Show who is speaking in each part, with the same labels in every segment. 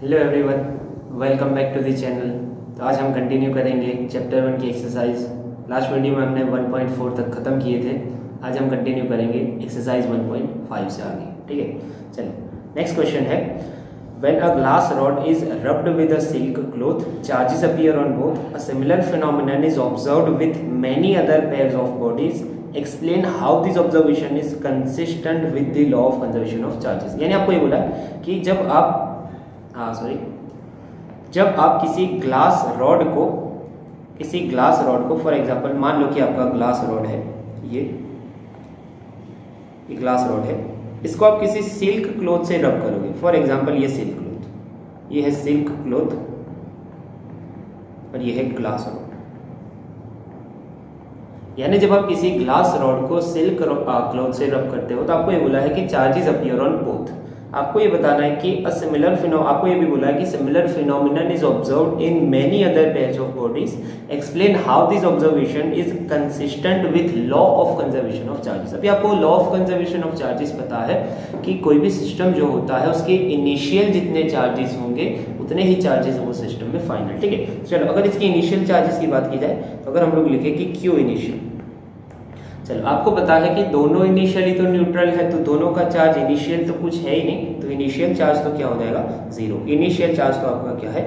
Speaker 1: Hello everyone, welcome back to the channel. तो आज हम कंटिन्यू करेंगे चैप्टर 1 की एक्सरसाइज। लास्ट वीडियो में हमने 1.4 तक ख़त्म किए थे। आज हम कंटिन्यू करेंगे एक्सरसाइज 1.5 से आगे। ठीक है, चलो नेक्स्ट क्वेश्चन है, when a glass rod is rubbed with a silk cloth, charges appear on both, a similar phenomenon is observed with many other pairs of bodies, explain how this observation is consistent with the law of conservation of charges. यानी आपको ये बोला कि जब आप किसी glass rod को for example मान लो कि आपका ग्लास रॉड है, ये ग्लास रॉड है, इसको आप किसी सिल्क क्लॉथ से रब करोगे। फॉर एग्जांपल ये सिल्क क्लॉथ, ये है सिल्क क्लॉथ और ये है ग्लास रॉड। यानी जब आप किसी ग्लास रॉड को सिल्क क्लॉथ से रब करते हो तो आपको ये बोला है कि चार्जेस अपीयर ऑन बोथ। आपको ये बताना है कि आपको ये भी बोला है कि similar phenomenon is observed in many other pairs of bodies, explain how this observation is consistent with law of conservation of charges. अभी आपको law of conservation of charges पता है कि कोई भी सिस्टम जो होता है उसके इनिशियल जितने चार्जेस होंगे उतने ही चार्जेस वो सिस्टम में फाइनल। ठीक है, चलो अगर इसके इनिशियल चार्जेस की बात की जाए तो अगर हम लोग लिखे कि क्यू इनिशियल, चलो आपको पता है कि दोनों इनिशियली तो न्यूट्रल है, तो दोनों का चार्ज इनिशियल तो कुछ है ही नहीं, तो इनिशियल चार्ज तो क्या हो जाएगा, जीरो। इनिशियल चार्ज तो आपका क्या है,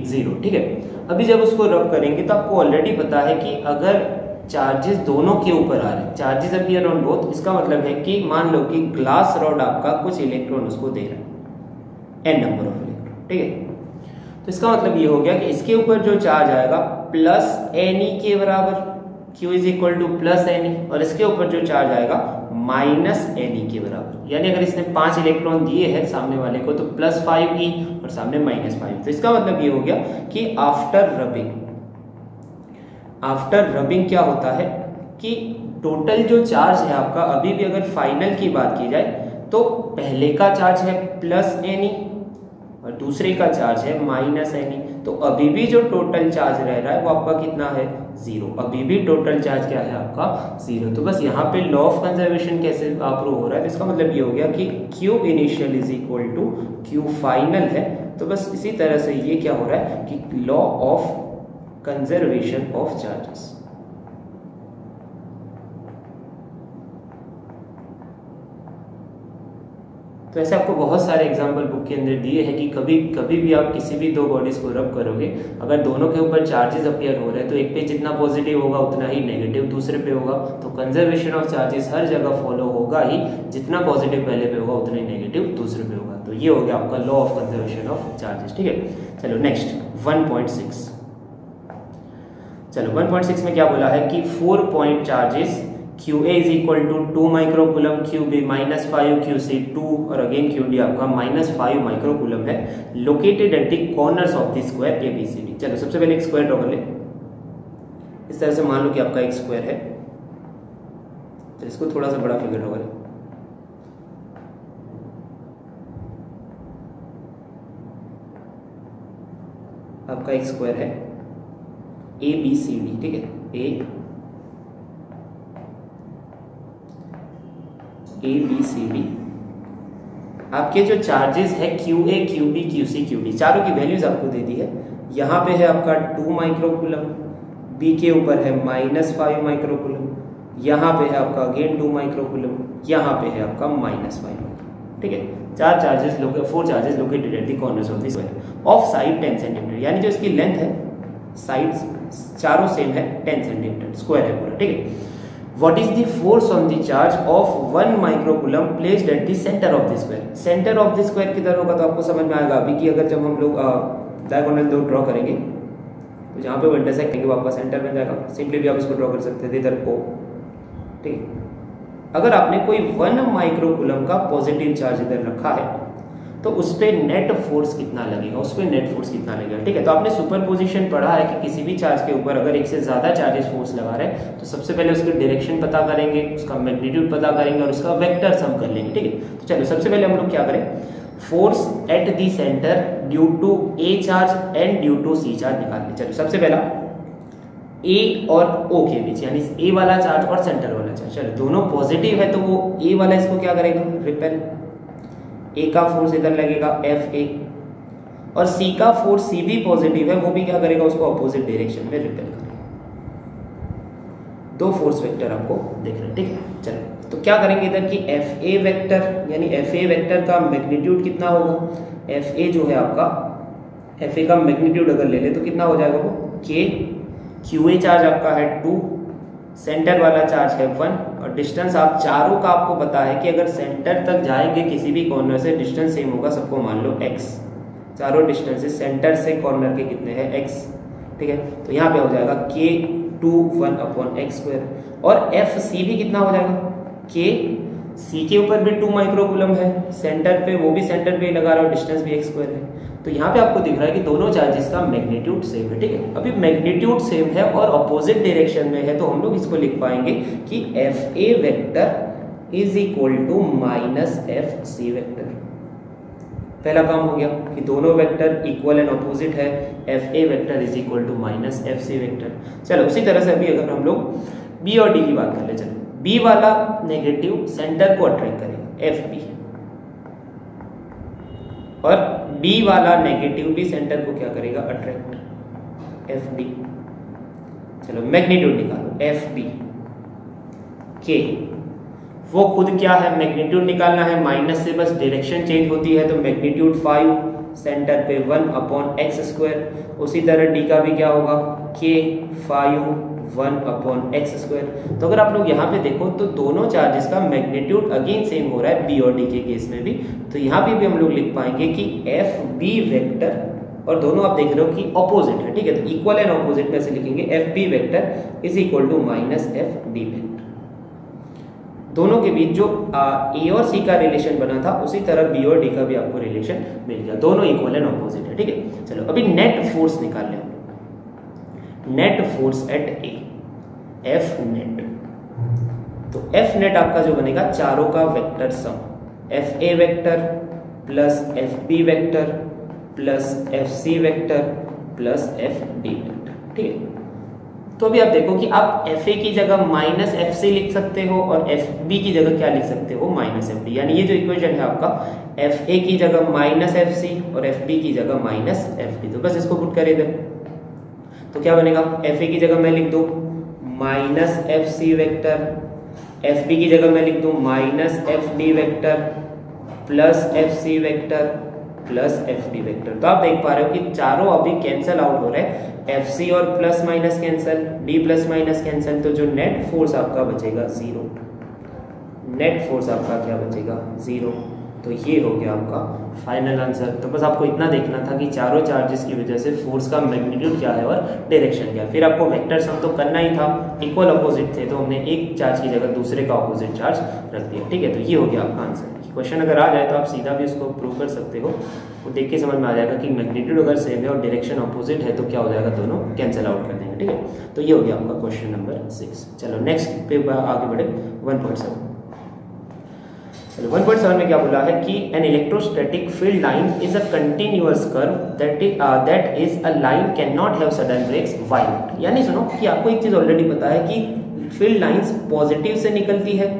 Speaker 1: जीरो। ठीक है, अभी जब उसको रब करेंगे तो आपको ऑलरेडी पता है कि अगर चार्जेस दोनों के ऊपर आ रहे हैं, चार्जेस अपीयर ऑन बोथ, इसका मतलब है कि मान लो कि ग्लास रॉड आपका कुछ इलेक्ट्रॉन उसको दे रहा है, n नंबर ऑफ इलेक्ट्रॉन। ठीक है, तो इसका मतलब ये हो गया कि इसके ऊपर जो चार्ज आएगा प्लस एन के बराबर, Q is equal to plus n, और इसके ऊपर जो चार्ज आएगा माइनस एन के बराबर। यानी अगर इसने 5 इलेक्ट्रॉन दिए हैं सामने वाले को तो प्लस 5 और सामने माइनस 5। तो इसका मतलब ये हो गया कि आफ्टर रबिंग क्या होता है कि टोटल जो चार्ज है आपका, अभी भी अगर फाइनल की बात की जाए तो पहले का चार्ज है प्लस एन और दूसरे का चार्ज है माइनस एन, तो अभी भी जो टोटल चार्ज रह रहा है वो आपका कितना है, जीरो। अभी भी टोटल चार्ज क्या है आपका, जीरो। तो बस यहाँ पे लॉ ऑफ कंजर्वेशन कैसे प्रूव हो रहा है, इसका मतलब ये हो गया कि Q initial is equal to Q final है। तो बस इसी तरह से ये क्या हो रहा है कि law of conservation of charges. तो ऐसे आपको बहुत सारे एग्जाम्पल बुक के अंदर दिए हैं कि कभी भी आप किसी भी दो बॉडीज को रब करोगे, अगर दोनों के ऊपर चार्जेस अपीयर हो रहे हैं तो एक पे जितना पॉजिटिव होगा उतना ही नेगेटिव दूसरे पे होगा। तो कंजर्वेशन ऑफ चार्जेस हर जगह फॉलो होगा ही, जितना पॉजिटिव पहले पे होगा उतना ही नेगेटिव दूसरे पे होगा। तो ये हो गया आपका law of conservation of charges. ठीक है, चलो नेक्स्ट 1.6। चलो 1.6 में क्या बोला है कि 4 point charges QA is equal to 2 microcoulomb, QB minus 5, QC 2 और अगेन QD आपका माइनस 5 माइक्रोकूलम है, located at the corners of the square ABCD। चलो सबसे पहले एक स्क्वायर ड्रॉ कर ले। इस तरह से मान लो कि आपका एक स्क्वायर है, तो इसको थोड़ा सा बड़ा फिगर ड्रॉ करें। आपका एक स्क्वायर है ABCD। ठीक है, ABCD। आपके जो चार्जेस है QA, QB, QC, QD, चारों की वैल्यूज आपको दे दी है। यहाँ पे है आपका 2 माइक्रोकूलम, B के ऊपर है माइनस 5 माइक्रोकूलम, यहाँ पे है आपका अगेन 2 माइक्रोकूलम, यहाँ पे है आपका माइनस 5 माइक्रोकूलम। ठीक है, 4 charges 4 charges located at the corners of the square of side 10 centimetre. यानी जो इसकी लेंथ है, साइड्स चारों सेम है 10 सेंटीमीटर, स्क्वायर है पूरा। ठीक है, What is the force on the charge of 1 microcoulomb placed at the center of the square? Center of the square किधर होगा तो आपको समझ में आएगा अभी कि अगर जब हम लोग डायगोनल दो ड्रॉ करेंगे तो जहाँ पे वो इंटरसेक्ट करेंगे वो आपका सेंटर में जाएगा। सिंपली भी आप इसको ड्रॉ कर सकते थे इधर O। ठीक है, अगर आपने कोई 1 माइक्रोकूलम का पॉजिटिव चार्ज इधर रखा है तो उस पर नेट फोर्स कितना लगेगा, ठीक है। तो आपने सुपरपोजिशन पढ़ा है कि किसी भी चार्ज के ऊपर अगर एक से ज्यादा चार्जेस फोर्स लगा रहे हैं तो सबसे पहले उसकी डायरेक्शन पता करेंगे, उसका मैग्नीट्यूड पता करेंगे और उसका वेक्टर सम कर लेंगे। ठीक है, तो चलो सबसे पहले हम लोग क्या करें, force at the centre due to A charge and due to C charge निकाल ले। चलो सबसे पहला A और O के बीच, यानी A वाला चार्ज और सेंटर वाला चार्ज, चलो दोनों पॉजिटिव है तो वो A वाला इसको क्या करेगा, रिपेल। ए का फोर्स इधर लगेगा Fa, और सी का फोर्स सी भी पॉजिटिव है, वो भी क्या करेगा, उसको अपोजिट डायरेक्शन में रिपेल करेगा। दो फोर्स वेक्टर आपको देख रहे हैं, ठीक है। चलो तो क्या करेंगे इधर की एफ ए वेक्टर, यानी एफ ए वेक्टर का मैग्नीट्यूड कितना होगा, एफ ए जो है आपका, एफ ए का मैग्नीट्यूड अगर ले ले तो कितना हो जाएगा वो के, क्यू ए चार्ज आपका है 2, सेंटर वाला चार्ज है 1, और डिस्टेंस आप चारों का आपको पता है कि अगर सेंटर तक जाएंगे किसी भी कॉर्नर से डिस्टेंस सेम होगा, सबको मान लो x, चारों डिस्टेंसेस सेंटर से कॉर्नर के कितने हैं x, ठीक है। तो यहाँ पे हो जाएगा k 2 1/x², और एफ सी भी कितना हो जाएगा, k सी के ऊपर भी 2 माइक्रोकूलम है, सेंटर पे वो भी सेंटर पे लगा रहा है, डिस्टेंस भी x² है। तो यहाँ पे आपको दिख रहा है कि दोनों चार्जेस का मैग्नीट्यूड सेम है, ठीक है। अभी मैग्नीट्यूड सेम है और अपोजिट डायरेक्शन में है, तो हम लोग इसको लिख पाएंगे कि F A vector is equal to minus F C vector. पहला काम हो गया कि दोनों वेक्टर इक्वल एंड अपोजिट है, F A vector is equal to minus F C vector. चलो उसी तरह से अभी अगर हम लोग बी और डी की बात कर ले, चलो बी वाला नेगेटिव सेंटर को अट्रैक्ट करेगा एफ बी, और डी वाला नेगेटिव भी सेंटर को क्या करेगा, अट्रैक्ट एफ डी। चलो मैग्नीट्यूड निकालो एफ बी के, वो खुद क्या है, मैग्नीट्यूड निकालना है, माइनस से बस डायरेक्शन चेंज होती है, तो मैग्नीट्यूड 5, सेंटर पे 1/x²। उसी तरह डी का भी क्या होगा, के 5 1/x²। तो अगर आप लोग यहाँ पे देखो तो दोनों चार्जेस का मैग्नीट्यूड अगेन सेम हो रहा है बी और डी के केस में भी, तो यहाँ पे भी हम लोग लिख पाएंगे कि एफ बी वेक्टर, और दोनों आप देख रहे हो कि ऑपोजिट है, ठीक है, तो इक्वल एंड ऑपोजिट में से लिखेंगे F B vector is equal to minus F D vector. दोनों के बीच जो ए और सी का रिलेशन बना था उसी तरह बी और डी का भी आपको रिलेशन मिल गया, दोनों इक्वल एंड ऑपोजिट है, ठीक है। चलो अभी नेट फोर्स निकाल लें, net force at A, F net. तो एफ नेट आपका जो बनेगा चारों का vector sum, F A vector plus F B vector plus F C vector plus F D vector, ठीक है। तो अभी आप देखो कि आप एफ ए की जगह माइनस एफ सी लिख सकते हो और एफ बी की जगह क्या लिख सकते हो, माइनस एफ डी। यानी ये जो इक्वेशन है आपका, एफ ए की जगह माइनस एफ सी और एफ बी की जगह माइनस एफ डी, तो बस इसको पुट कर इधर, तो क्या बनेगा, एफ ए की जगह मैं लिख दूं minus F C vector, F B की जगह मैं लिख दूं minus F D vector plus F C vector plus F D vector. तो आप देख पा रहे हो कि चारों अभी कैंसल आउट हो रहे हैं, एफ सी और plus minus cancel, D plus minus cancel, तो जो नेट फोर्स आपका बचेगा 0, नेट फोर्स आपका क्या बचेगा 0। तो ये हो गया आपका फाइनल आंसर। तो बस आपको इतना देखना था कि चारों चार्जेस की वजह से फोर्स का मैग्नीट्यूड क्या है और डायरेक्शन क्या है। फिर आपको वेक्टर सम तो करना ही था, इक्वल अपोजिट थे, तो हमने एक चार्ज की जगह दूसरे का अपोजिट चार्ज रख दिया, ठीक है। तो ये हो गया आपका आंसर। क्वेश्चन अगर आ जाए तो आप सीधा भी उसको प्रूव कर सकते हो, वो देख के समझ में आ जाएगा कि मैग्नीट्यूड अगर सेम है और डायरेक्शन अपोजिट है तो क्या हो जाएगा, दोनों कैंसिल आउट कर देंगे, ठीक है। तो ये हो गया आपका क्वेश्चन नंबर 6। चलो नेक्स्ट पे आगे बढ़े 1.7। चलो 1.7 में क्या बोला है कि an electrostatic field line is a continuous curve that is a line can not have sudden breaks why not. यानी सुनो कि आपको एक चीज ऑलरेडी पता है कि फील्ड लाइंस पॉजिटिव से निकलती है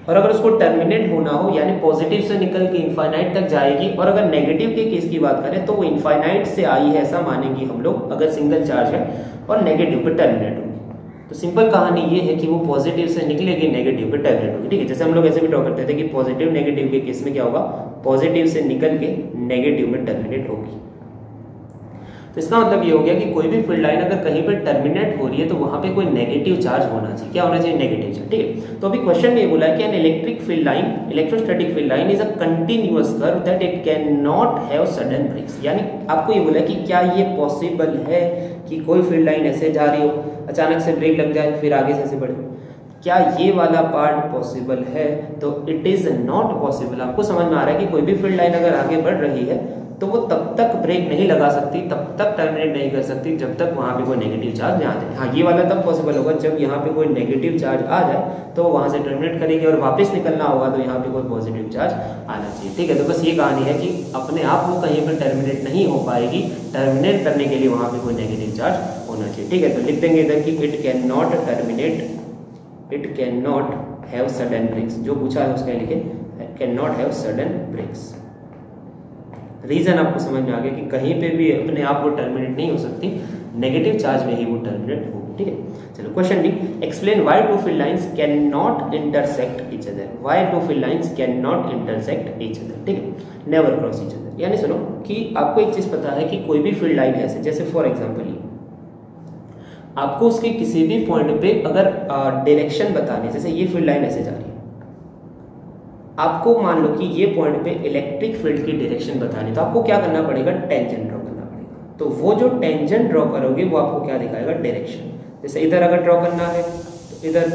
Speaker 1: और अगर उसको टर्मिनेट होना हो यानी पॉजिटिव से निकल के इनफाइनाइट तक जाएगी, और अगर नेगेटिव के केस की बात करें तो वो इनफाइनाइट से आई है ऐसा मानेंगे हम लोग अगर सिंगल चार्ज है और नेगेटिव पे टर्मिनेट होगी। तो सिंपल कहानी ये है कि वो पॉजिटिव से निकलेगी, नेगेटिव पे टर्मिनेट होगी, ठीक है। जैसे हम लोग ऐसे भी ड्रॉ करते थे कि पॉजिटिव नेगेटिव के केस में क्या होगा, पॉजिटिव से निकल के नेगेटिव में टर्मिनेट होगी। तो इसका मतलब ये हो गया कि कोई भी फील्ड लाइन अगर कहीं पर टर्मिनेट हो रही है तो वहां पे कोई नेगेटिव चार्ज होना चाहिए। क्या होना चाहिए, नेगेटिव चार्ज, ठीक है। तो अभी क्वेश्चन में ये बोला है कि an electric field line, electrostatic field line is a continuous curve that it can not have sudden breaks. यानी आपको ये बोला है कि क्या ये पॉसिबल है कि कोई फील्ड लाइन ऐसे जा रही हो, अचानक से ब्रेक लग जाए फिर आगे से ऐसे बढ़े, क्या ये वाला पार्ट पॉसिबल है? तो इट इज नॉट पॉसिबल। आपको समझ में आ रहा है कि कोई भी फील्ड लाइन अगर आगे बढ़ रही है तो वो तब तक ब्रेक नहीं लगा सकती, तब तक टर्मिनेट नहीं कर सकती जब तक वहाँ पे कोई नेगेटिव चार्ज ना आ जाए। हाँ, ये वाला तब पॉसिबल होगा जब यहाँ पे कोई नेगेटिव चार्ज आ जाए तो वहाँ से टर्मिनेट करेंगे और वापस निकलना होगा तो यहाँ पे कोई पॉजिटिव चार्ज आना चाहिए, ठीक है। तो बस ये कहानी है कि अपने आप वो कहीं पर टर्मिनेट नहीं हो पाएगी, टर्मिनेट करने के लिए वहाँ पे कोई नेगेटिव चार्ज होना चाहिए, ठीक है। तो लिख देंगे इधर कि it can not terminate, it can not have sudden breaks. जो पूछा है उसका लिखे can not have sudden breaks, reason आपको समझ में आ गया कि कहीं पे भी अपने आप वो टर्मिनेट नहीं हो सकती, नेगेटिव चार्ज में ही वो टर्मिनेट होगी। ठीक है, चलो question B, explain why two field lines can not intersect each other. Why two field lines can not intersect each other. ठीक है, नेवर क्रॉस ईच अदर। यानी सुनो कि आपको एक चीज पता है कि कोई भी फील्ड लाइन ऐसे, जैसे फॉर एग्जांपल आपको उसके किसी भी पॉइंट पे अगर डायरेक्शन बताने, जैसे ये फील्ड लाइन ऐसे जा रही है, आपको मान लो कि ये पॉइंट पे इलेक्ट्रिक फील्ड की डायरेक्शन बतानी, तो आपको क्या करना पड़ेगा, टेंजेंट ड्रॉ करना पड़ेगा। तो वो जो टेंजेंट ड्रॉ करोगे वो आपको क्या दिखाएगा, डायरेक्शन। जैसे इधर अगर ड्रॉ करना है तो इधर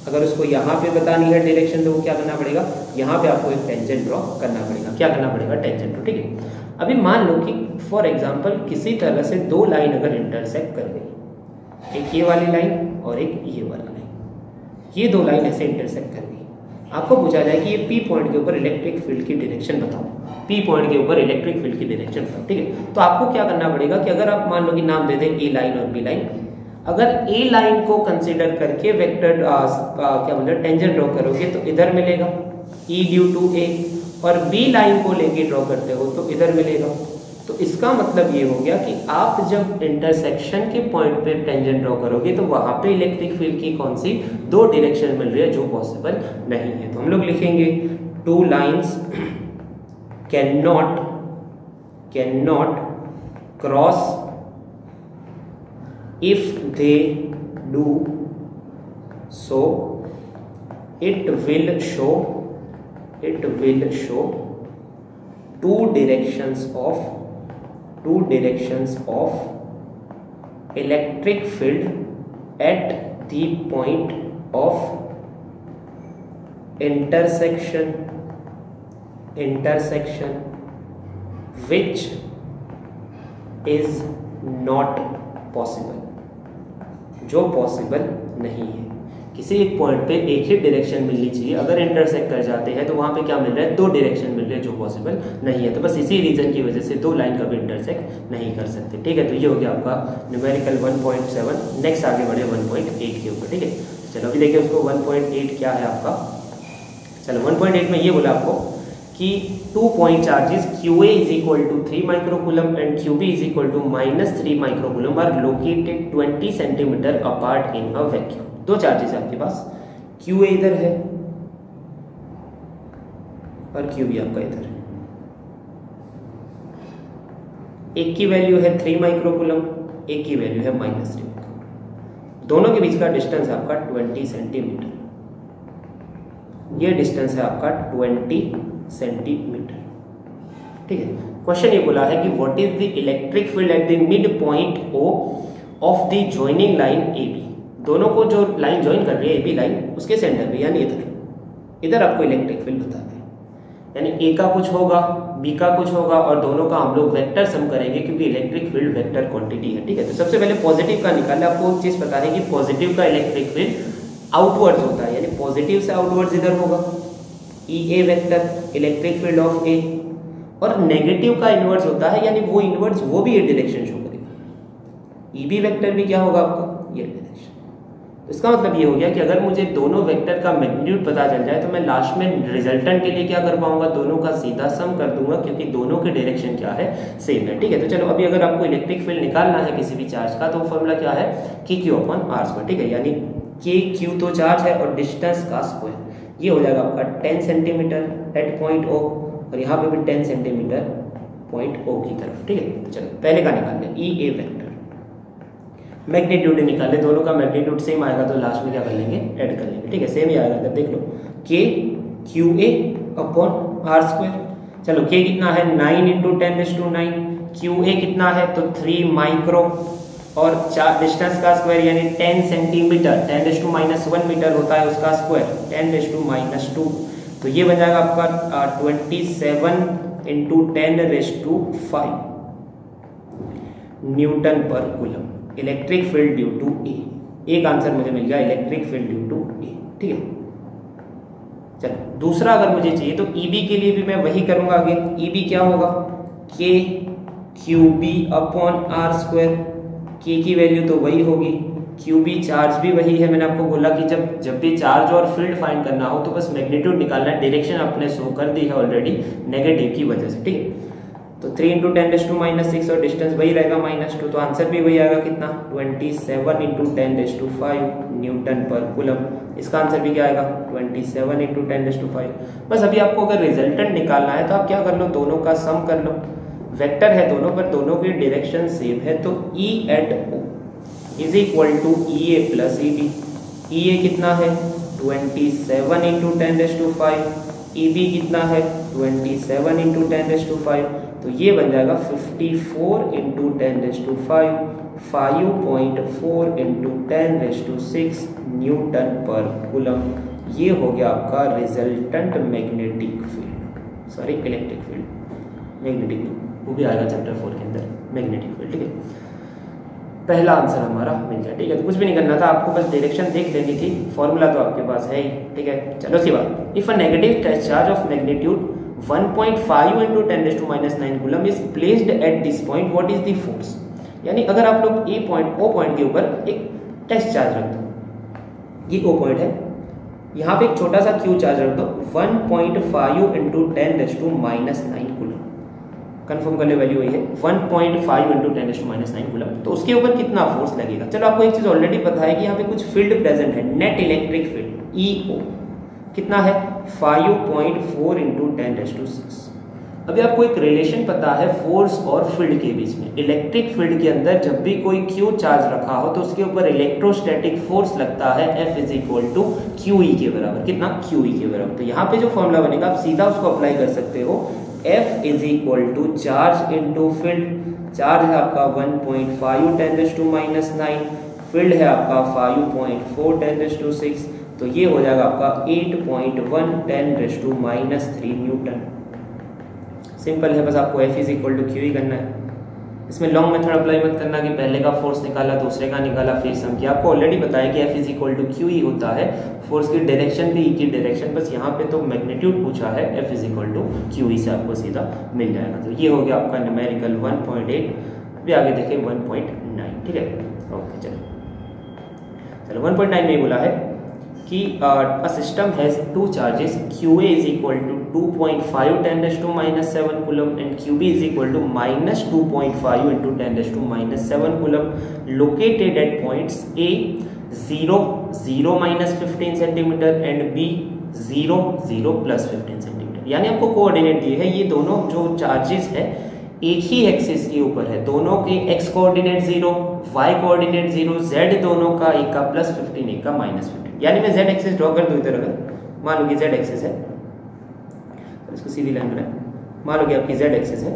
Speaker 1: अगर उसको यहाँ पे बतानी है डायरेक्शन, तो वो क्या करना पड़ेगा, यहाँ पे आपको एक टेंजेंट ड्रॉ करना पड़ेगा। क्या करना पड़ेगा, टेंजेंट ड्रॉ। ठीक है, अभी मान लो कि फॉर एग्जाम्पल किसी तरह से दो लाइन अगर इंटरसेक्ट कर गई, एक ये वाली लाइन और एक ये वाला लाइन, ये दो लाइन ऐसे इंटरसेक्ट कर गई, आपको पूछा जाए कि ये पी पॉइंट के ऊपर इलेक्ट्रिक फील्ड की डायरेक्शन बताओ, पी पॉइंट के ऊपर इलेक्ट्रिक फील्ड की डायरेक्शन बताओ। ठीक है, तो आपको क्या करना पड़ेगा कि अगर आप मान लो कि नाम दे दें ए लाइन और बी लाइन, अगर ए लाइन को कंसीडर करके वेक्टर क्या बोलते हैं टेंजेंट ड्रॉ करोगे तो इधर मिलेगा ई ड्यू टू ए, और बी लाइन को लेके ड्रॉ करते हो तो इधर मिलेगा। तो इसका मतलब ये हो गया कि आप जब इंटरसेक्शन के पॉइंट पे टेंजेंट ड्रॉ करोगे तो वहां पे इलेक्ट्रिक फील्ड की कौन सी दो डायरेक्शन मिल रही है, जो पॉसिबल नहीं है। तो हम लोग लिखेंगे two lines can not cross if they do so it will show two directions of electric field at the point of intersection which is not possible, जो पॉसिबल नहीं है। किसी एक पॉइंट पे एक ही डायरेक्शन मिलनी चाहिए, अगर इंटरसेक्ट कर जाते हैं तो वहां पे क्या मिल रहा है, दो डायरेक्शन मिल रहे हैं, जो पॉसिबल नहीं है। तो बस इसी रीजन की वजह से दो लाइन कभी इंटरसेक्ट नहीं कर सकते। ठीक है, तो ये हो गया आपका न्यूमेरिकल 1.7। नेक्स्ट आगे बढ़े 1.8 के ऊपर। ठीक है, चलो अभी देखिए उसको 1.8 क्या है आपका। चलो 1.8 में ये बोला आपको कि 2 point charges QA is equal to 3 microcoulomb and QB is equal to -3 microcoulomb are located 20 centimeter apart in a vacuum। दो चार्जेस है आपके पास, QA इधर है और QB आपका इधर है। एक की वैल्यू है 3 माइक्रोकूलम, एक की वैल्यू है -3। दोनों के बीच का डिस्टेंस आपका 20 सेंटीमीटर। ये डिस्टेंस है आपका 20 सेंटीमीटर। ठीक है, क्वेश्चन ये बोला है कि what is the electric field at the mid point O of the joining line A B. दोनों को जो लाइन ज्वाइन कर रही है ए बी लाइन, उसके सेंटर पे यानी इधर आपको इलेक्ट्रिक फील्ड बताना है। यानी ए का कुछ होगा, बी का कुछ होगा, और दोनों का हम लोग वेक्टर सम करेंगे क्योंकि इलेक्ट्रिक फील्ड वेक्टर क्वांटिटी है। ठीक है, तो सबसे पहले पॉजिटिव का निकालना। आपको चीज पता है कि पॉजिटिव का इलेक्ट्रिक फील्ड आउटवर्ड्स होता है, यानी पॉजिटिव से आउटवर्ड्स इधर होगा ई ए वेक्टर इलेक्ट्रिक फील्ड ऑफ ए, और नेगेटिव का इनवर्स होता है, यानी वो इनवर्स वो भी ये डायरेक्शन शो करेगा। ई बी वेक्टर भी क्या होगा आपका, ये डायरेक्शन। तो इसका मतलब ये हो गया कि अगर मुझे दोनों वेक्टर का मैग्नीट्यूड पता चल जाए तो मैं लास्ट में रिजल्टेंट के लिए क्या कर पाऊंगा, दोनों का सीधा सम कर दूंगा, क्योंकि दोनों के डायरेक्शन क्या है, सेम है। ठीक है, तो चलो अभी अगर आपको इलेक्ट्रिक फील्ड निकालना है किसी भी चार्ज का, तो फॉर्मूला क्या है, के क्यू अपॉन आर स्क्वायर। ठीक है, यानी के क्यू तो चार्ज है और डिस्टेंस का स्क्वायर, ये हो जाएगा आपका 10 सेंटीमीटर एट पॉइंट ओ, और यहाँ पे भी 10 सेंटीमीटर पॉइंट ओ की तरफ। ठीक है, चलो पहले का निकाल लें, ई ए वेक्टर मैग्नीट्यूड निकाले, दोनों का मैग्नीट्यूड सेम आएगा तो लास्ट में क्या कर लेंगे, ऐड कर लेंगे। ठीक है, सेम ही आएगा, तो देख लो k q A upon r square. चलो के कितना है, 9 × 10⁹9, क्यू ए कितना है तो 3 माइक्रो, और डिस्टेंस का स्क्वायर यानी 10 सेंटीमीटर, 10⁻⁻1 मीटर होता है उसका स्क्वायर, 10⁻²। तो ये बन जाएगा आपका 27 × 10⁵ न्यूटन पर coulomb electric field due to A. एक आंसर मुझे मिल गया, electric field due to A. ठीक है, चलो दूसरा अगर मुझे चाहिए तो ईबी के लिए भी मैं वही करूंगा आगे। ईबी क्या होगा, k q B upon r square. K की वैल्यू तो वही होगी, क्यू बी चार्ज भी वही है। मैंने आपको बोला कि जब भी चार्ज और फील्ड फाइंड करना हो तो बस मैग्नीट्यूड निकालना है, डायरेक्शन आपने शो कर दी है ऑलरेडी नेगेटिव की वजह से। ठीक है, तो 3 इंटू 10⁻⁻⁶ और डिस्टेंस वही रहेगा -2, तो आंसर भी वही आएगा कितना 27 इंटू 10⁵ न्यूटन पर कूलम। इसका आंसर भी क्या आएगा 27 इंटू 10⁵। बस अभी आपको अगर रिजल्टेंट निकालना है तो आप क्या कर लो, दोनों का सम कर लो। वेक्टर है दोनों पर, दोनों की डायरेक्शन सेम है, तो E at O is equal to EA plus EB। EA कितना है 27 इंटू 10⁵, EB कितना है 27 इंटू 10⁵, तो ये बन जाएगा 54 इंटू 10⁵, 5.4 इंटू 10⁶ न्यूटन पर कूलम। ये हो गया आपका resultant magnetic field, sorry electric field, magnetic field वो भी आएगा चैप्टर 4 के अंदर, मैग्नेटिक फील्ड। ठीक है, पहला आंसर हमारा मिल गया। ठीक है, तो कुछ भी नहीं करना था आपको, बस डायरेक्शन देख लेनी थी, फॉर्मूला तो आपके पास है ही। ठीक है, चलो उसके बाद if a negative charge of magnitude 1.5 into 10⁻⁹ coulomb is placed at this point, what is the force. यानी अगर आप लोग ए पॉइंट ओ पॉइंट के ऊपर एक टेस्ट चार्ज रख दो, ये ओ पॉइंट है, यहाँ पे एक छोटा सा क्यू चार्ज रख दो 1.5 इंटू 10⁻⁹ कूलम, कंफर्म कर ले वैल्यू वही है 1.5 इंटू 10⁻⁹ कूलम। तो उसके ऊपर कितना फोर्स लगेगा। चलो आपको एक चीज ऑलरेडी पता है कि यहाँ पे कुछ फील्ड प्रेजेंट है, नेट इलेक्ट्रिक फील्ड EO कितना है 5.4 इंटू 10⁶। अभी आपको एक रिलेशन पता है फोर्स और फील्ड के बीच में। इलेक्ट्रिक फील्ड के अंदर जब भी कोई क्यू चार्ज रखा हो तो उसके ऊपर इलेक्ट्रोस्टैटिक फोर्स लगता है F is equal to QE के बराबर। कितना QE के बराबर। तो यहाँ पे जो फॉर्मूला बनेगा आप सीधा उसको अप्लाई कर सकते हो, F is equal to charge into field. Charge है आपका 1.5 10⁻⁹, फील्ड है आपका 5.4 10⁶, तो ये हो जाएगा आपका 8.1 10⁻³ न्यूटन। सिंपल है, बस आपको F is equal to QE करना है। इसमें लॉन्ग मेथड अप्लाई मत करना कि पहले का फोर्स निकाला दूसरे का निकाला फिर सम किया। आपको ऑलरेडी बताया कि F is equal to QE होता है, फोर्स की डायरेक्शन भी E की डायरेक्शन, बस यहाँ पे तो मैग्नीट्यूड पूछा है, F is equal to QE से आपको सीधा मिल जाएगा। तो ये हो गया आपका न्यूमेरिकल 1.8। अभी आगे देखें 1.9। ठीक है, ओके चलो 1.9 में बोला है कि a system has two charges QA is equal to 2.5 10⁻⁷ coulomb and QB is equal to -2.5 into 10⁻⁷ coulomb located at points A 0 0 -15 cm and B 0 0 + 15 cm। यानी आपको कोऑर्डिनेट दिए है, ये दोनों जो चार्जेस है एक ही एक्सिस के ऊपर है, दोनों के x coordinate 0, y coordinate 0, z दोनों का एक का +15 एक का -15। यानी मैं z एक्सिस ड्रॉ कर दूं इधर, अगर मान लो कि z एक्सिस है तो इसको सीधी लाइन बनाए, मान लो कि आपकी z एक्सिस है।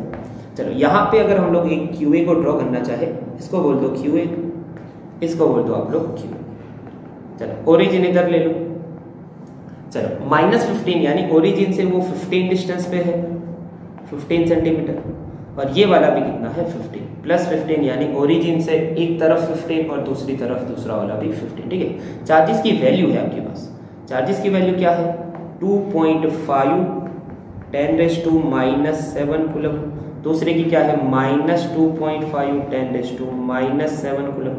Speaker 1: चलो यहाँ पे अगर हम लोग एक QA को ड्रॉ करना चाहे, इसको बोल दो QA, इसको बोल दो आप लोग Q। चलो ओरिजिन इधर ले लो, चलो -15 यानी ओरिजिन से वो 15 डिस्टेंस पे है 15 सेंटीमीटर, और ये वाला भी कितना है 15 +15 यानी ओरिजिन से एक तरफ 15 और दूसरी तरफ दूसरा वाला भी 15। ठीक है, चार्जेस की वैल्यू है आपके पास, चार्जेस की वैल्यू क्या है 2.5 10⁻⁷ कूलम, दूसरे की क्या है -2.5 10⁻⁷ कूलम।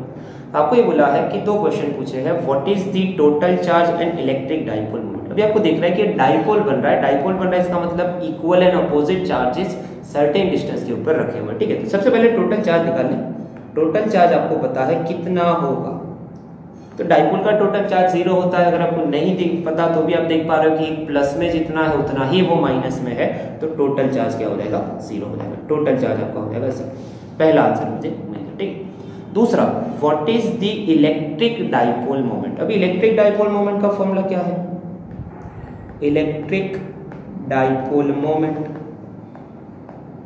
Speaker 1: आपको ये बोला है कि दो क्वेश्चन पूछे हैं, what is the total charge and electric dipole moment. अभी आपको देख रहा है कि डाइपोल बन रहा है, डाइपोल बन रहा है इसका मतलब equal and opposite charges certain distance के ऊपर रखे हुए। ठीक है, तो सबसे पहले टोटल चार्ज निकाल लें। टोटल चार्ज आपको पता है कितना होगा, तो डाइपोल का टोटल चार्ज 0 होता है। अगर आपको नहीं पता तो भी आप देख पा रहे हो कि प्लस में जितना है उतना ही वो माइनस में है, तो टोटल चार्ज क्या हो जाएगा 0 हो जाएगा। टोटल चार्ज आपका हो जाएगा 0। पहला आंसर मुझे मिल गया। ठीक, दूसरा what is the electric dipole moment. अभी इलेक्ट्रिक डाइपोल मोमेंट का फॉर्मूला क्या है, electric dipole moment,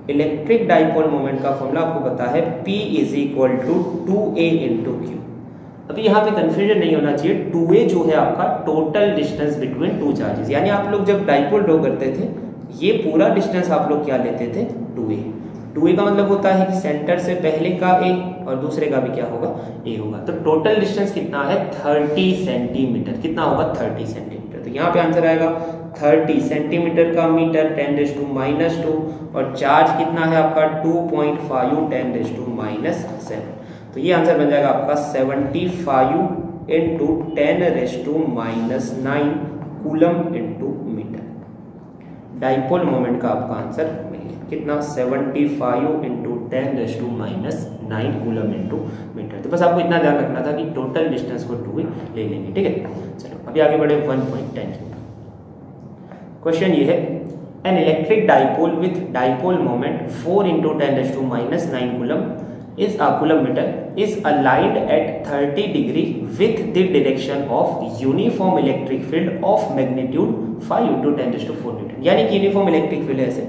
Speaker 1: electric dipole moment का फॉर्मूला आपको पता है P is equal to 2A into Q। अभी यहाँ पे कंफ्यूजन नहीं होना चाहिए, 2A जो है आपका total distance between two charges, यानी आप लोग जब डाइपोल ड्रॉ करते थे ये पूरा डिस्टेंस आप लोग क्या लेते थे 2A। 2A का मतलब होता है कि सेंटर से पहले का A और दूसरे का भी क्या होगा A होगा। तो टोटल डिस्टेंस कितना है 30 सेंटीमीटर, कितना होगा 30 सेंटीमीटर। तो यहाँ पे आंसर आएगा 30 सेंटीमीटर का मीटर 10⁻⁻², और चार्ज कितना है आपका 2.5 10⁻⁷। तो ये आंसर बन जाएगा आपका 75 × 10⁻⁹ coulomb into metre. Dipole moment का आपका आंसर मिल गया। कितना? 75 इंटू 10⁻⁹ कूलम इंटू मीटर। तो बस आपको इतना ध्यान रखना था कि टोटल डिस्टेंस को 2 ही ले लेंगे, ठीक है। चलो अभी आगे बढ़े 1.10 क्वेश्चन ये है, an electric dipole with dipole moment 4 into 10⁻⁹ coulomb is a coulometer is aligned at 30 degree with the direction of uniform electric field of magnitude 5 into 10⁴ Newton। यानी कि यूनिफॉर्म इलेक्ट्रिक फील्ड है ऐसे,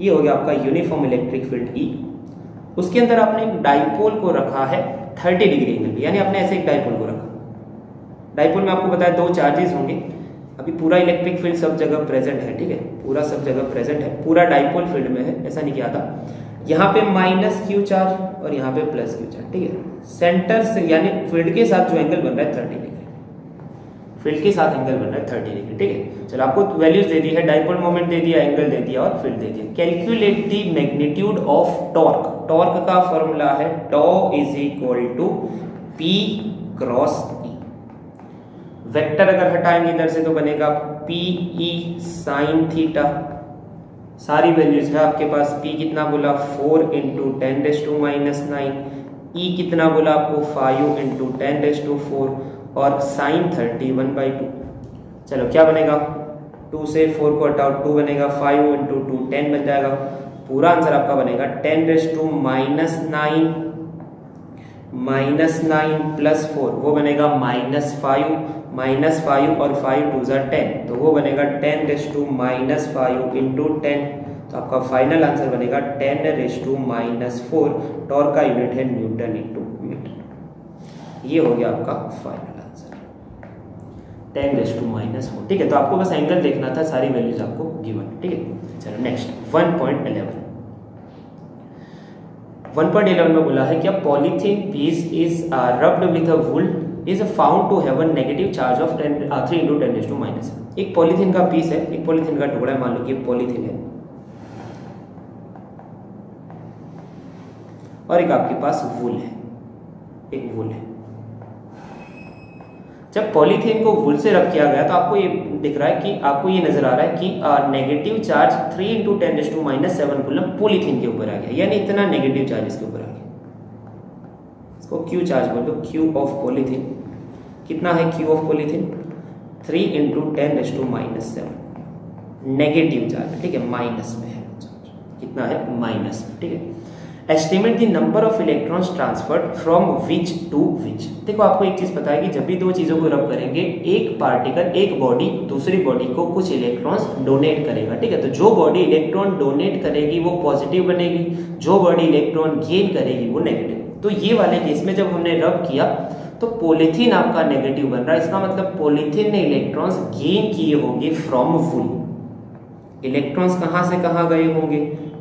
Speaker 1: ये हो गया आपका यूनिफॉर्म इलेक्ट्रिक फील्ड E। उसके अंदर आपने एक डाइपोल को रखा है 30 डिग्री एंगल पे, यानी आपने ऐसे एक डाइपोल को रखा। डाइपोल में आपको बताया 2 चार्जेस होंगे। अभी पूरा इलेक्ट्रिक फील्ड सब जगह प्रेजेंट है, ठीक है, पूरा सब जगह प्रेजेंट है, पूरा डाइपोल फील्ड में है, ऐसा नहीं किया था। यहाँ पे -q चार्ज और यहाँ पे +q चार्ज, ठीक है। सेंटर से यानी फील्ड के साथ जो एंगल बन रहा है 30 डिग्री, फील्ड के साथ एंगल बन रहा है 30 डिग्री, ठीक है। चलो आपको वैल्यूज दे दी है, डाइपोल मोमेंट दे दिया, एंगल दे दिया और फील्ड दे दिया। Calculate the magnitude of torque. Torque का फॉर्मूला है τ = P क्रॉस E। वेक्टर अगर हटाएंगे इधर से तो बनेगा PE sin थीटा। सारी वैल्यूज है आपके पास। P कितना बोला? 4 इंटू 10⁻⁹। E कितना बोला आपको? 5 इंटू 10⁴ और sin 30 1/2। चलो क्या बनेगा? 2 से 4 को हटाओ, 2 बनेगा, 5 इंटू 2 10 बन जाएगा। पूरा आंसर आपका बनेगा 10⁻⁹ -9 प्लस 4 वो बनेगा -5 और 5 2 10, तो वो बनेगा 10⁻⁻5 इंटू 10। तो आपका फाइनल आंसर बनेगा 10⁻⁻4। टॉर्क का यूनिट है न्यूटन इंटू मीटर। ये हो गया आपका फाइनल आंसर 10⁻⁴, ठीक है। तो आपको बस एंगल देखना था, सारी वैल्यूज आपको गिवन, ठीक है। चलो नेक्स्ट 1.11 में बोला है क्या polythene piece is rubbed with a wool is found to have a negative charge of 3 into 10⁻⁻। एक पॉलीथीन का पीस है, एक पॉलीथीन का टुकड़ा है, मान लो कि पॉलीथीन है और एक आपके पास वूल है, एक वूल है। जब पॉलीथीन को वूल से रब किया गया तो आपको ये दिख रहा है कि आपको ये नजर आ रहा है कि negative charge 3 into 10⁻⁷ coulomb polythene के ऊपर आ गया, यानी इतना नेगेटिव चार्ज इसके ऊपर आ गया। इसको क्यू चार्ज बोल दो, क्यू ऑफ पॉलीथीन। कितना है Q of polythene? 3 into 10⁻⁷ negative charge, ठीक है, माइनस में है। कितना है? माइनस में, ठीक है। Estimate the number of electrons transferred from which to which. देखो आपको एक चीज पता है कि जब भी 2 चीजों को रब करेंगे, एक पार्टिकल, एक बॉडी दूसरी बॉडी को कुछ इलेक्ट्रॉन्स डोनेट करेगा, ठीक है। तो जो बॉडी इलेक्ट्रॉन डोनेट करेगी वो पॉजिटिव बनेगी, जो बॉडी इलेक्ट्रॉन गेन करेगी वो नेगेटिव। तो ये वाले केस में जब हमने रब किया तो पॉलीथीन आपका नेगेटिव बन रहा है। इसका मतलब पॉलीथीन ने इलेक्ट्रॉन्स गेन किए होंगे फ्रॉम वूल। इलेक्ट्रॉन्स कहाँ से कहाँ गए होंगे?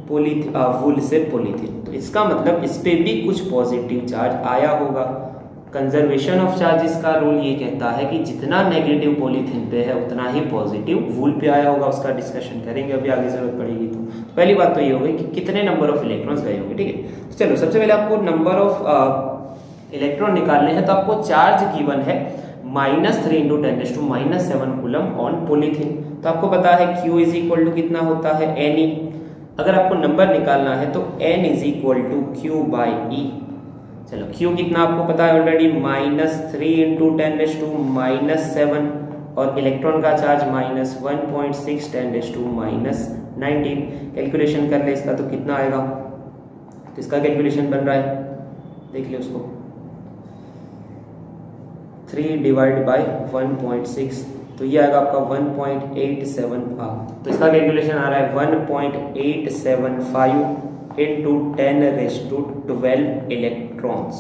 Speaker 1: वूल से पॉलीथीन। तो इसका मतलब इस पे भी कुछ पॉजिटिव चार्ज आया होगा। कंजर्वेशन ऑफ चार्जेस का रूल ये कहता है कि जितना नेगेटिव पॉलीथीन पे है उतना ही पॉजिटिव वूल पे आया होगा। उसका डिस्कशन करेंगे अभी आगे जरूरत पड़ेगी। तो पहली बात तो ये होगी कि कितने नंबर ऑफ इलेक्ट्रॉन्स गए होंगे, ठीक है। तो चलो सबसे पहले आपको नंबर ऑफ इलेक्ट्रॉन निकालने हैं। तो आपको चार्ज गिवन है -3 इंटू 10⁻⁷ कूलम ऑन पॉलीथीन। तो आपको पता है Q इज इक्वल टू कितना होता है? Ne। अगर आपको नंबर निकालना है तो N is equal to Q/E। चलो Q कितना आपको पता है ऑलरेडी, -3 इंटू 10⁻⁷ और इलेक्ट्रॉन का चार्ज -1.6 10⁻⁻19। कैलकुलेशन कर ले इसका तो कितना आएगा? तो इसका कैलकुलेशन बन रहा है, देख ले उसको, 3 डिवाइड बाय 1.6, तो ये आएगा आपका 1.87। तो इसका कैलकुलेशन आ रहा है 1.875 इंटू 10⁻12 इलेक्ट्रॉन्स।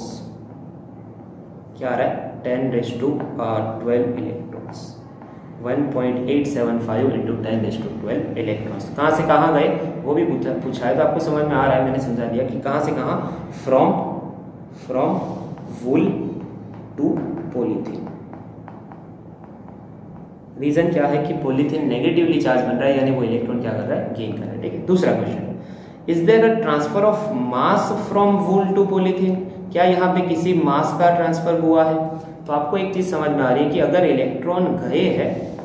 Speaker 1: क्या आ रहा है? 10⁻12 इलेक्ट्रॉन्स। 1.875 into 10⁻12 electrons. कहाँ से कहाँ गए वो भी पूछा है, तो आपको समझ में आ रहा है, मैंने समझा दिया कि कहाँ से कहाँ। From wool to polythene. Reason क्या है कि पॉलीथीन नेगेटिवली चार्ज बन रहा है, यानी वो इलेक्ट्रॉन क्या कर रहा है? गेन कर रहा है, ठीक है। दूसरा question, is there a transfer of mass from wool to polythene? क्या यहाँ पे किसी मास का ट्रांसफर हुआ है? तो आपको एक चीज़ समझ में आ रही है कि अगर इलेक्ट्रॉन गए हैं,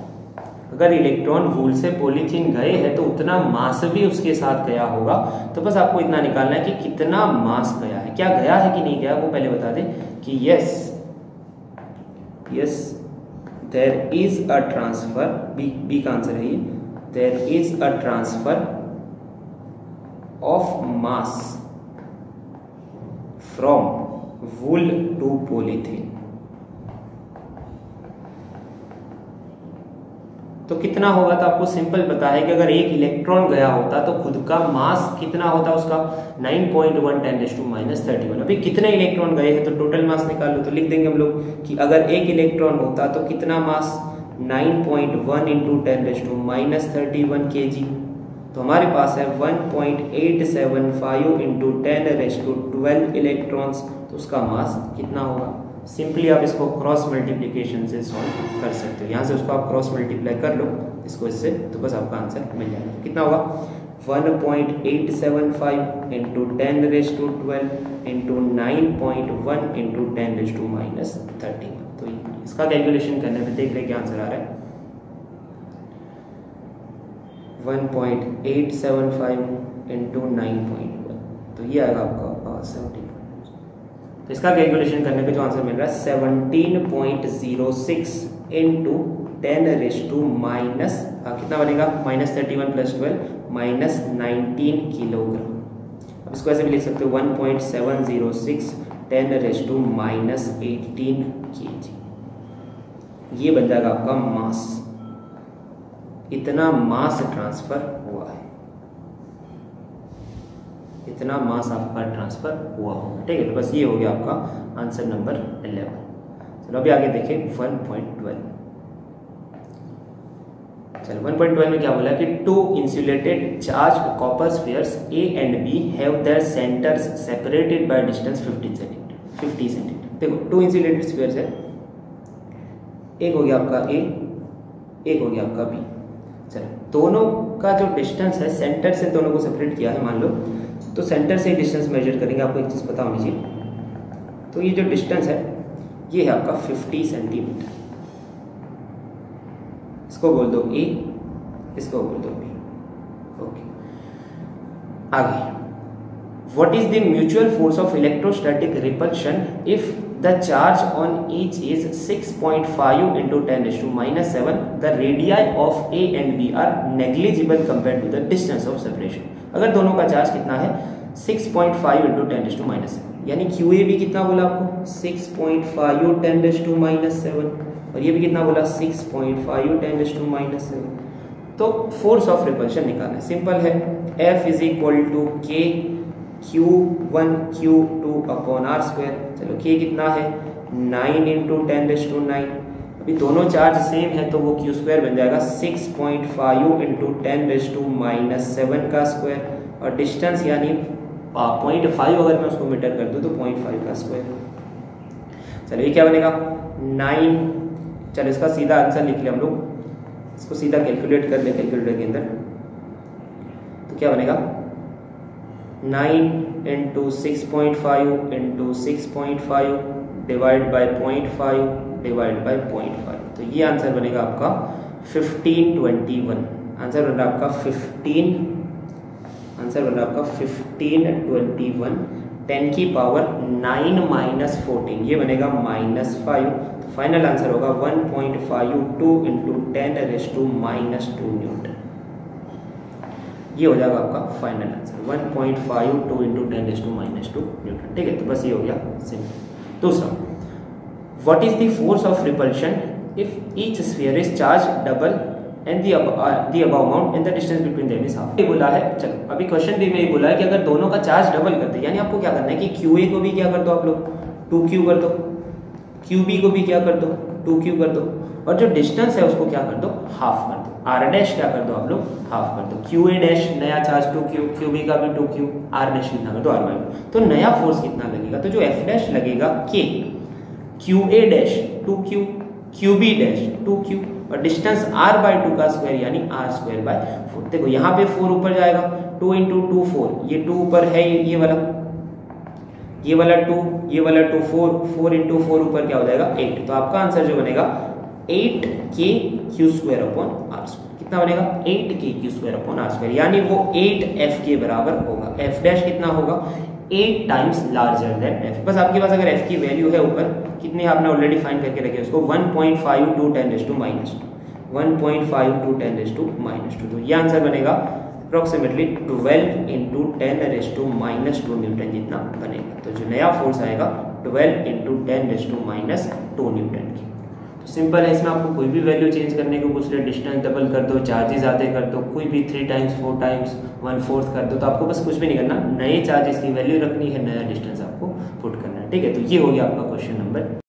Speaker 1: अगर इलेक्ट्रॉन वूल से पॉलीथीन गए हैं तो उतना मास भी उसके साथ गया होगा। तो बस आपको इतना निकालना है कि कितना मास गया है, क्या गया है कि नहीं गया, वो पहले बता दें कि yes there is a transfer, B का आंसर है ये, there is a transfer of mass from wool to polythene. तो कितना होगा, तो आपको सिंपल पता है कि अगर एक इलेक्ट्रॉन गया होता तो खुद का मास कितना होता उसका 9.1 10⁻31। अभी कितने इलेक्ट्रॉन गए हैं तो टोटल मास निकाल लो। तो लिख देंगे हम लोग कि अगर एक इलेक्ट्रॉन होता तो कितना मास 9.1 × 10⁻31 kg। तो हमारे पास है 1.875 × 10⁻12 इलेक्ट्रॉन्स। तो उसका मास कितना होगा, सिंपली आप इसको क्रॉस मल्टीप्लिकेशन से सॉल्व कर सकते हो। यहाँ से उसको आप क्रॉस मल्टीप्लाई कर लो इसको इससे, तो बस आपका आंसर मिल जाएगा। कितना होगा 1.875 × 10⁻12 × 9.1 × 10⁻31। तो इसका कैलकुलेशन करने पे देख रहे क्या आंसर आ रहा है, 1.875 × 9.1, तो ये आएगा आपका 17। तो इसका कैलकुलेशन करने पे जो आंसर मिल रहा है 17.06 × 10⁻, कितना बनेगा -31 + 12 -19 किलोग्राम। अब इसको ऐसे भी लिख सकते हो 1.706 10⁻18 kg। ये बन जाएगा आपका मास, इतना मास ट्रांसफर हुआ है, इतना मास आपका ट्रांसफर हुआ होगा। ठीक है, तो बस ये हो गया आपका आंसर नंबर 11। चलो अभी आगे देखें 1.12। चलो 1.12 में क्या बोला कि two insulated charged copper spheres A and B have their centres separated by distance 50 centimetre. देखो टू इंसुलेटेड स्फीयर्स है, एक हो गया आपका A, एक हो गया आपका B। चलो दोनों का जो डिस्टेंस है सेंटर से दोनों को सेपरेट किया है मान लो, तो सेंटर से डिस्टेंस मेजर करेंगे। आपको एक चीज़ पता होनी चाहिए, तो ये जो डिस्टेंस है ये है आपका 50 सेंटीमीटर। इसको बोल दो A, इसको बोल दो B। ओके, आगे what is the mutual force of electrostatic repulsion if the charge on each is 6.5 × 10⁻⁷। The radii of A and B are negligible compare to the distance of separation. अगर दोनों का charge कितना है 6.5 × 10⁻⁷, यानी QAB कितना बोला आपको 6.5 × 10⁻⁷, और ये भी कितना बोला 6.5 × 10⁻⁷। तो फोर्स ऑफ रिपल्शन निकालना है, सिंपल है, F = K Q1 Q2/r²। चलो K कितना है 9 × 10⁻⁹। अभी दोनों चार्ज सेम है तो वो Q² बन जाएगा 6.5 × 10⁻⁷ का स्क्वायर, और डिस्टेंस यानी 0.5 अगर मैं उसको मीटर कर दूँ तो 0.5 का स्क्वायर। चलो ये क्या बनेगा 9। चलो इसका सीधा आंसर लिख लिया हम लोग, इसको सीधा कैलकुलेट कर ले कैलकुलेटर के अंदर, तो क्या बनेगा 9 × 6.5 × 6.5 डिवाइड बाय 0.5 डिवाइड बाय 0.5। तो ये आंसर बनेगा आपका 1521। आंसर बन रहा है आपका 15, आंसर बन रहा है आपका 1521। 10⁻9 - 14 ये बनेगा -5। तो फाइनल आंसर होगा 1.52 × 10⁻⁻² न्यूटन। ये हो जाएगा आपका फाइनल आंसर 1.52 × 10⁻⁻² न्यूटन। ठीक है, तो बस ये हो गया सिंपल। दूसरा, what is the force of repulsion if each sphere is charge double and the above amount and the distance between them is half. ये बोला है, चलो अभी क्वेश्चन बी में ये बोला है कि अगर दोनों का चार्ज डबल कर दे, यानी आपको क्या करना है कि QA को भी क्या कर दो आप लोग 2Q कर दो, QB को भी क्या कर दो 2Q कर दो, और जो डिस्टेंस है उसको क्या कर दो हाफ कर दो। R' क्या कर दो आप लोग हाफ कर दो। QA' नया चार्ज 2Q, QB का भी 2Q, R' कितना कर दो R/2। तो नया फोर्स कितना लगेगा, तो जो F' लगेगा K, QA' 2Q, QB' 2Q, और डिस्टेंस R/2 का स्क्वायर यानी R²/4। देखो यहाँ पे 4 ऊपर जाएगा, 2 × 2 4, ये 2 ऊपर है ये वाला, ये वाला 2, ये वाला 2, 4 इंटू 4 ऊपर क्या हो जाएगा 8। तो आपका आंसर जो बनेगा 8k² अपॉन r²। कितना बनेगा 8k² अपॉन r², यानी वो 8f के बराबर होगा। f डैश कितना होगा 8 टाइम्स लार्जर देन f। बस आपके पास अगर f की वैल्यू है ऊपर कितने आपने ऑलरेडी फाइंड करके रखे उसको 1.5 टू 10⁻², 1.5 टू 10⁻²। तो ये आंसर बनेगा अप्रोक्सीमेटली 12 इंटू 10⁻² न्यूटन जितना बनेगा। तो जो नया फोर्स आएगा 12 इंटू 10⁻² न्यूटन की। तो सिंपल है, इसमें आपको कोई भी वैल्यू चेंज करने को पूछ रहे, डिस्टेंस डबल कर दो, चार्जेस आधे कर दो, कोई भी 3 टाइम्स 4 टाइम्स 1/4 कर दो, तो आपको बस कुछ भी नहीं करना, नए चार्जेस की वैल्यू रखनी है, नया डिस्टेंस आपको पुट करना है। ठीक है, तो ये हो गया आपका क्वेश्चन नंबर